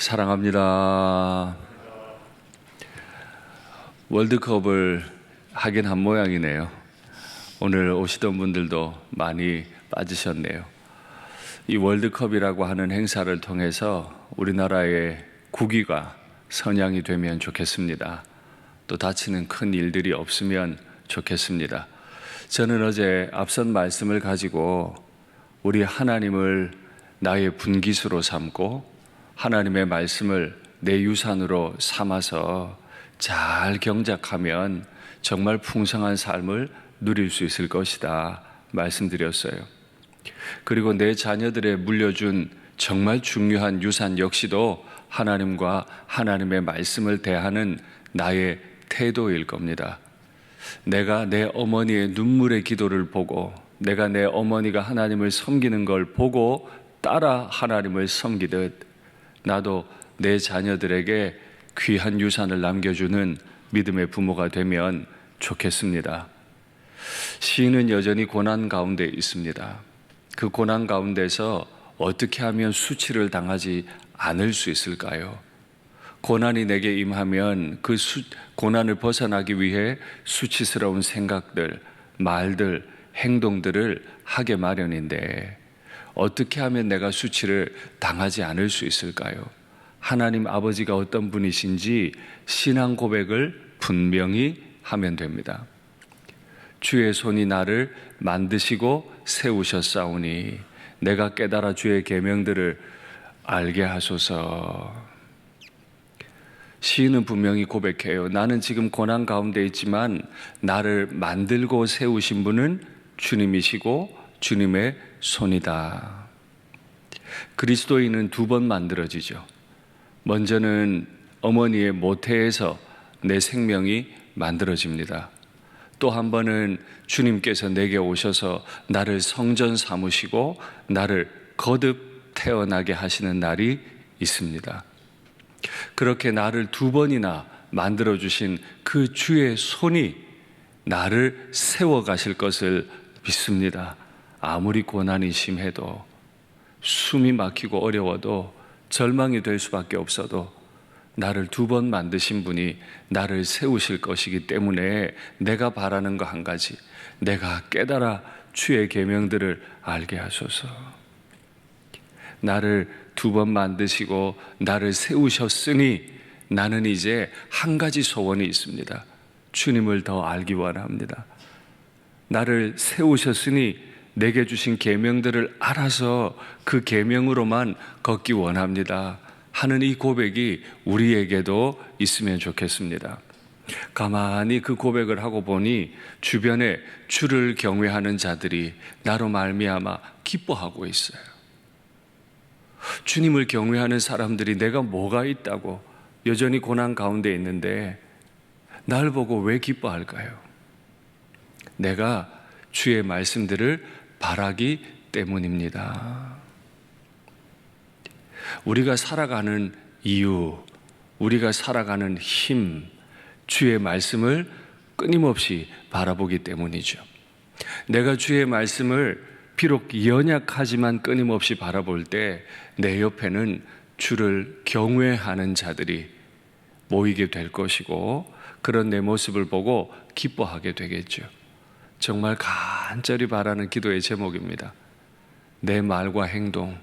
사랑합니다. 월드컵을 하긴 한 모양이네요. 오늘 오시던 분들도 많이 빠지셨네요. 이 월드컵이라고 하는 행사를 통해서 우리나라의 국위가 선양이 되면 좋겠습니다. 또 다치는 큰 일들이 없으면 좋겠습니다. 저는 어제 앞선 말씀을 가지고 우리 하나님을 나의 분깃으로 삼고 하나님의 말씀을 내 유산으로 삼아서 잘 경작하면 정말 풍성한 삶을 누릴 수 있을 것이다 말씀드렸어요. 그리고 내 자녀들의 물려준 정말 중요한 유산 역시도 하나님과 하나님의 말씀을 대하는 나의 태도일 겁니다. 내가 내 어머니의 눈물의 기도를 보고 내가 내 어머니가 하나님을 섬기는 걸 보고 따라 하나님을 섬기듯 나도 내 자녀들에게 귀한 유산을 남겨주는 믿음의 부모가 되면 좋겠습니다. 시인은 여전히 고난 가운데 있습니다. 그 고난 가운데서 어떻게 하면 수치를 당하지 않을 수 있을까요? 고난이 내게 임하면 그 고난을 벗어나기 위해 수치스러운 생각들, 말들, 행동들을 하게 마련인데 어떻게 하면 내가 수치를 당하지 않을 수 있을까요? 하나님 아버지가 어떤 분이신지 신앙 고백을 분명히 하면 됩니다. 주의 손이 나를 만드시고 세우셨사오니 내가 깨달아 주의 계명들을 알게 하소서. 시인은 분명히 고백해요. 나는 지금 고난 가운데 있지만 나를 만들고 세우신 분은 주님이시고 주님의 손이다. 그리스도인은 두 번 만들어지죠. 먼저는 어머니의 모태에서 내 생명이 만들어집니다. 또 한 번은 주님께서 내게 오셔서 나를 성전 삼으시고 나를 거듭 태어나게 하시는 날이 있습니다. 그렇게 나를 두 번이나 만들어주신 그 주의 손이 나를 세워가실 것을 믿습니다. 아무리 고난이 심해도 숨이 막히고 어려워도 절망이 될 수밖에 없어도 나를 두 번 만드신 분이 나를 세우실 것이기 때문에 내가 바라는 거 한 가지, 내가 깨달아 주의 계명들을 알게 하소서. 나를 두 번 만드시고 나를 세우셨으니 나는 이제 한 가지 소원이 있습니다. 주님을 더 알기 원합니다. 나를 세우셨으니 내게 주신 계명들을 알아서 그 계명으로만 걷기 원합니다 하는 이 고백이 우리에게도 있으면 좋겠습니다. 가만히 그 고백을 하고 보니 주변에 주를 경외하는 자들이 나로 말미암아 기뻐하고 있어요. 주님을 경외하는 사람들이 내가 뭐가 있다고 여전히 고난 가운데 있는데 날 보고 왜 기뻐할까요? 내가 주의 말씀들을 바라기 때문입니다. 우리가 살아가는 이유, 우리가 살아가는 힘, 주의 말씀을 끊임없이 바라보기 때문이죠. 내가 주의 말씀을 비록 연약하지만 끊임없이 바라볼 때 내 옆에는 주를 경외하는 자들이 모이게 될 것이고 그런 내 모습을 보고 기뻐하게 되겠죠. 정말 간절히 바라는 기도의 제목입니다. 내 말과 행동,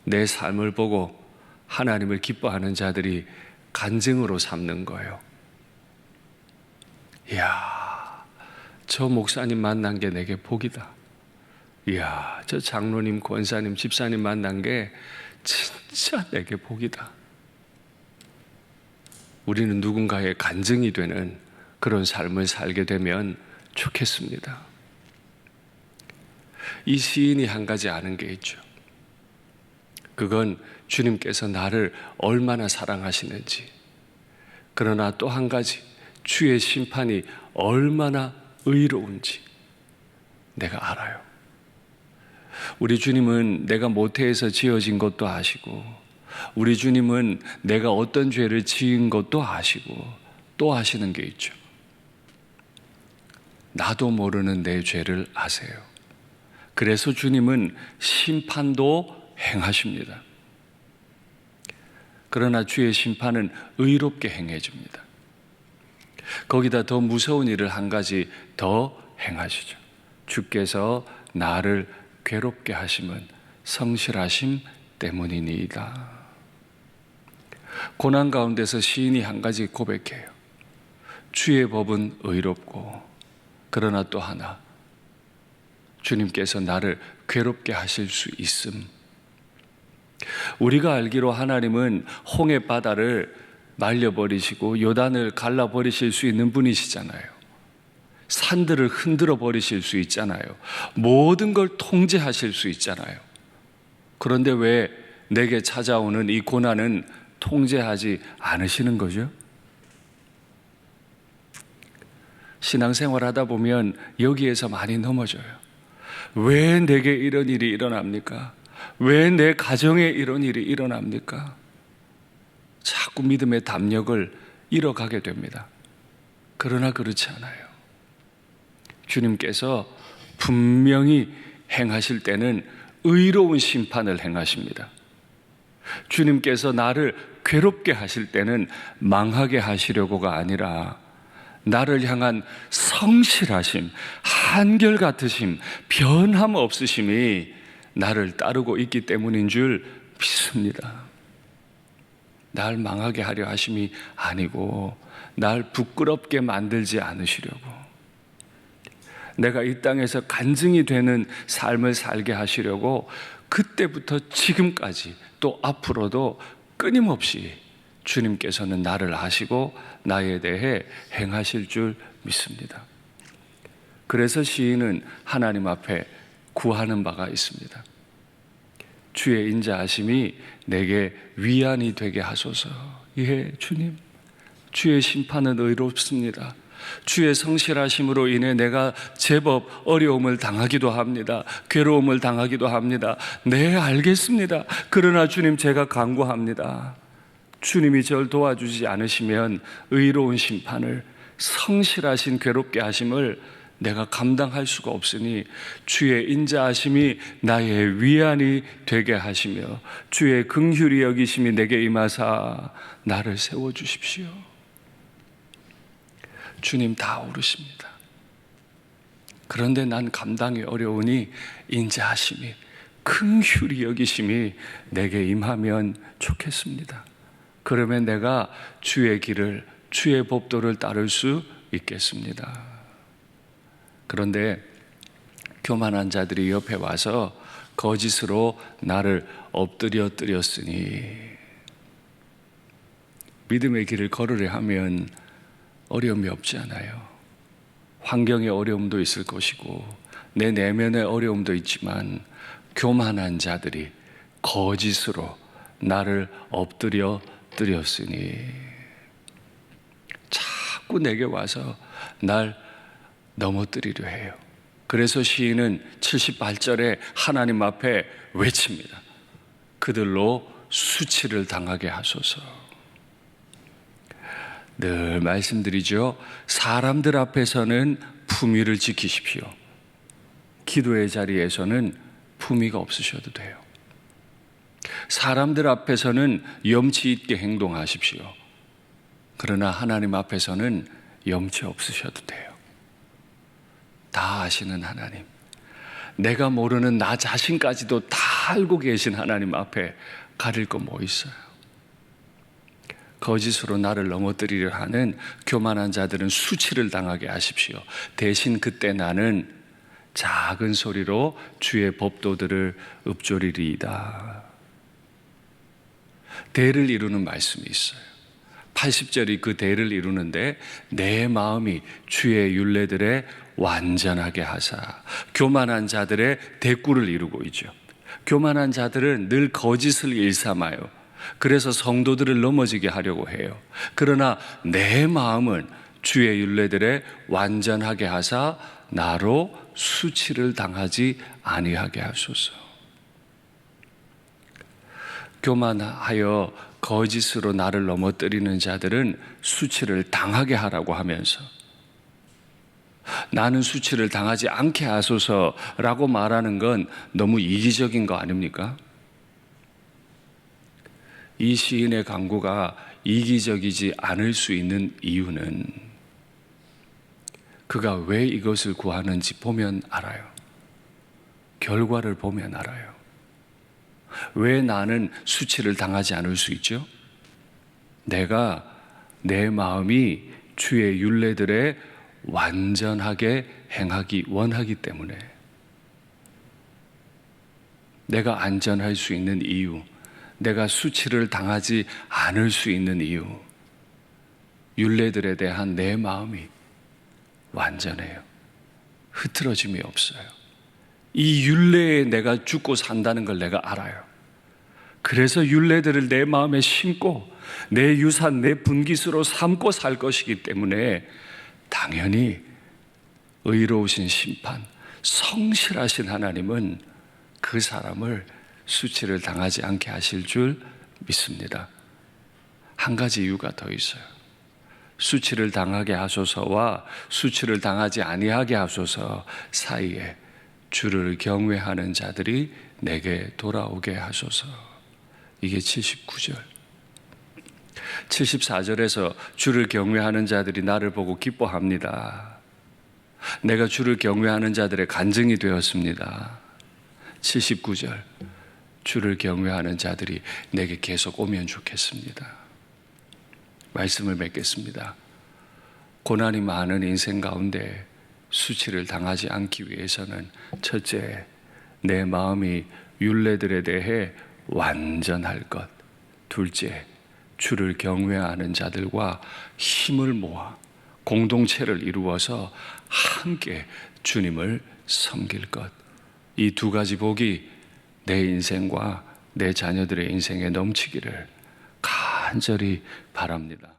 내 삶을 보고 하나님을 기뻐하는 자들이 간증으로 삼는 거예요. 이야, 저 목사님 만난 게 내게 복이다. 이야, 저 장로님, 권사님, 집사님 만난 게 진짜 내게 복이다. 우리는 누군가의 간증이 되는 그런 삶을 살게 되면 좋겠습니다. 이 시인이 한 가지 아는 게 있죠. 그건 주님께서 나를 얼마나 사랑하시는지, 그러나 또 한 가지 주의 심판이 얼마나 의로운지 내가 알아요. 우리 주님은 내가 모태에서 지어진 것도 아시고 우리 주님은 내가 어떤 죄를 지은 것도 아시고 또 아시는 게 있죠. 나도 모르는 내 죄를 아세요. 그래서 주님은 심판도 행하십니다. 그러나 주의 심판은 의롭게 행해 줍니다. 거기다 더 무서운 일을 한 가지 더 행하시죠. 주께서 나를 괴롭게 하심은 성실하심 때문이니이다. 고난 가운데서 시인이 한 가지 고백해요. 주의 법은 의롭고, 그러나 또 하나, 주님께서 나를 괴롭게 하실 수 있음. 우리가 알기로 하나님은 홍해 바다를 말려버리시고 요단을 갈라버리실 수 있는 분이시잖아요. 산들을 흔들어 버리실 수 있잖아요. 모든 걸 통제하실 수 있잖아요. 그런데 왜 내게 찾아오는 이 고난은 통제하지 않으시는 거죠? 신앙생활 하다 보면 여기에서 많이 넘어져요. 왜 내게 이런 일이 일어납니까? 왜 내 가정에 이런 일이 일어납니까? 자꾸 믿음의 담력을 잃어가게 됩니다. 그러나 그렇지 않아요. 주님께서 분명히 행하실 때는 의로운 심판을 행하십니다. 주님께서 나를 괴롭게 하실 때는 망하게 하시려고가 아니라 나를 향한 성실하심, 한결같으심, 변함 없으심이 나를 따르고 있기 때문인 줄 믿습니다. 날 망하게 하려 하심이 아니고 날 부끄럽게 만들지 않으시려고, 내가 이 땅에서 간증이 되는 삶을 살게 하시려고 그때부터 지금까지 또 앞으로도 끊임없이 주님께서는 나를 아시고 나에 대해 행하실 줄 믿습니다. 그래서 시인은 하나님 앞에 구하는 바가 있습니다. 주의 인자하심이 내게 위안이 되게 하소서. 예, 주님, 주의 심판은 의롭습니다. 주의 성실하심으로 인해 내가 제법 어려움을 당하기도 합니다. 괴로움을 당하기도 합니다. 네, 알겠습니다. 그러나 주님, 제가 간구합니다. 주님이 저를 도와주지 않으시면 의로운 심판을, 성실하신 괴롭게 하심을 내가 감당할 수가 없으니 주의 인자하심이 나의 위안이 되게 하시며 주의 긍휼히 여기심이 내게 임하사 나를 세워주십시오. 주님 다 오르십니다. 그런데 난 감당이 어려우니 인자하심이, 긍휼히 여기심이 내게 임하면 좋겠습니다. 그러면 내가 주의 길을, 주의 법도를 따를 수 있겠습니다. 그런데 교만한 자들이 옆에 와서 거짓으로 나를 엎드렸으니, 믿음의 길을 걸으려 하면 어려움이 없지 않아요. 환경의 어려움도 있을 것이고 내 내면의 어려움도 있지만 교만한 자들이 거짓으로 나를 엎드렸으니 자꾸 내게 와서 날 넘어뜨리려 해요. 그래서 시인은 78절에 하나님 앞에 외칩니다. 그들로 수치를 당하게 하소서. 늘 말씀드리죠. 사람들 앞에서는 품위를 지키십시오. 기도의 자리에서는 품위가 없으셔도 돼요. 사람들 앞에서는 염치 있게 행동하십시오. 그러나 하나님 앞에서는 염치 없으셔도 돼요. 다 아시는 하나님, 내가 모르는 나 자신까지도 다 알고 계신 하나님 앞에 가릴 거 뭐 있어요? 거짓으로 나를 넘어뜨리려 하는 교만한 자들은 수치를 당하게 하십시오. 대신 그때 나는 작은 소리로 주의 법도들을 읊조리리이다. 대를 이루는 말씀이 있어요. 80절이 그 대를 이루는데, 내 마음이 주의 율례들에 완전하게 하사. 교만한 자들의 대꾸를 이루고 있죠. 교만한 자들은 늘 거짓을 일삼아요. 그래서 성도들을 넘어지게 하려고 해요. 그러나 내 마음은 주의 율례들에 완전하게 하사 나로 수치를 당하지 아니하게 하소서. 교만하여 거짓으로 나를 넘어뜨리는 자들은 수치를 당하게 하라고 하면서 나는 수치를 당하지 않게 하소서라고 말하는 건 너무 이기적인 거 아닙니까? 이 시인의 간구가 이기적이지 않을 수 있는 이유는 그가 왜 이것을 구하는지 보면 알아요. 결과를 보면 알아요. 왜 나는 수치를 당하지 않을 수 있죠? 내가 내 마음이 주의 율례들에 완전하게 행하기 원하기 때문에, 내가 안전할 수 있는 이유, 내가 수치를 당하지 않을 수 있는 이유, 율례들에 대한 내 마음이 완전해요. 흐트러짐이 없어요. 이 율례에 내가 죽고 산다는 걸 내가 알아요. 그래서 율례들을 내 마음에 심고 내 유산, 내 분깃으로 삼고 살 것이기 때문에 당연히 의로우신 심판, 성실하신 하나님은 그 사람을 수치를 당하지 않게 하실 줄 믿습니다. 한 가지 이유가 더 있어요. 수치를 당하게 하소서와 수치를 당하지 아니하게 하소서 사이에 주를 경외하는 자들이 내게 돌아오게 하소서. 이게 79절. 74절에서 주를 경외하는 자들이 나를 보고 기뻐합니다. 내가 주를 경외하는 자들의 간증이 되었습니다. 79절. 주를 경외하는 자들이 내게 계속 오면 좋겠습니다. 말씀을 맺겠습니다. 고난이 많은 인생 가운데 수치를 당하지 않기 위해서는 첫째, 내 마음이 율례들에 대해 완전할 것. 둘째, 주를 경외하는 자들과 힘을 모아 공동체를 이루어서 함께 주님을 섬길 것. 이 두 가지 복이 내 인생과 내 자녀들의 인생에 넘치기를 간절히 바랍니다.